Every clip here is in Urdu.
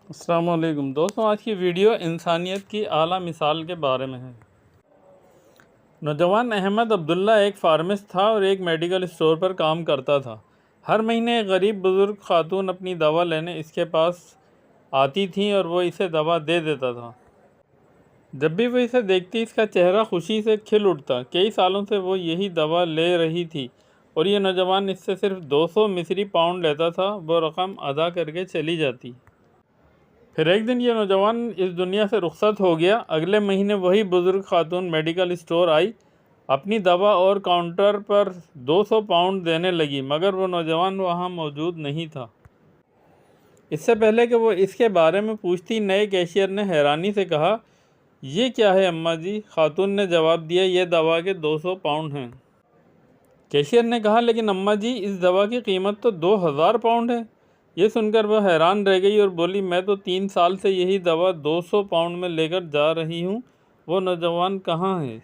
السلام علیکم دوستوں، آج کی ویڈیو انسانیت کی اعلیٰ مثال کے بارے میں ہے۔ نوجوان احمد عبداللہ ایک فارمسٹ تھا اور ایک میڈیکل اسٹور پر کام کرتا تھا۔ ہر مہینے ایک غریب بزرگ خاتون اپنی دوا لینے اس کے پاس آتی تھیں اور وہ اسے دوا دے دیتا تھا۔ جب بھی وہ اسے دیکھتی اس کا چہرہ خوشی سے کھل اٹھتا۔ کئی سالوں سے وہ یہی دوا لے رہی تھی اور یہ نوجوان اس سے صرف 200 مصری پاؤنڈ لیتا تھا۔ وہ رقم ادا کر کے چلی جاتی۔ پھر ایک دن یہ نوجوان اس دنیا سے رخصت ہو گیا۔ اگلے مہینے وہی بزرگ خاتون میڈیکل اسٹور آئی، اپنی دوا اور کاؤنٹر پر 200 پاؤنڈ دینے لگی، مگر وہ نوجوان وہاں موجود نہیں تھا۔ اس سے پہلے کہ وہ اس کے بارے میں پوچھتی، نئے کیشیئر نے حیرانی سے کہا، یہ کیا ہے اماں جی؟ خاتون نے جواب دیا، یہ دوا کے 200 پاؤنڈ ہیں۔ کیشیئر نے کہا، لیکن اماں جی اس دوا کی قیمت تو 2000 پاؤنڈ ہے۔ یہ سن کر وہ حیران رہ گئی اور بولی، میں تو 3 سال سے یہی دوا 200 پاؤنڈ میں لے کر جا رہی ہوں، وہ نوجوان کہاں ہے؟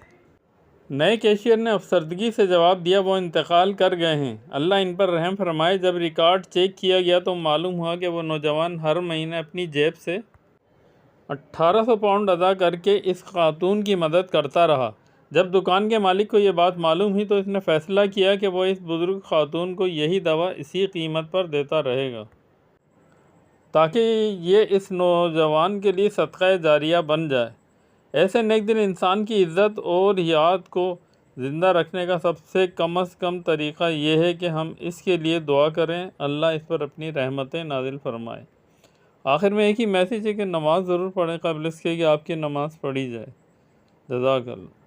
نئے کیشیئر نے افسردگی سے جواب دیا، وہ انتقال کر گئے ہیں، اللہ ان پر رحم فرمائے۔ جب ریکارڈ چیک کیا گیا تو معلوم ہوا کہ وہ نوجوان ہر مہینے اپنی جیب سے 1800 پاؤنڈ ادا کر کے اس خاتون کی مدد کرتا رہا۔ جب دکان کے مالک کو یہ بات معلوم ہوئی تو اس نے فیصلہ کیا کہ وہ اس بزرگ خاتون کو یہی دوا اسی قیمت پر دیتا رہے گا، تاکہ یہ اس نوجوان کے لیے صدقہ جاریہ بن جائے۔ ایسے نیک دل انسان کی عزت اور یاد کو زندہ رکھنے کا سب سے کم طریقہ یہ ہے کہ ہم اس کے لیے دعا کریں، اللہ اس پر اپنی رحمتیں نازل فرمائے۔ آخر میں ایک ہی میسیج ہے کہ نماز ضرور پڑھیں قبل اس کے کہ آپ کی نماز پڑھی جائے۔ جزاک اللہ۔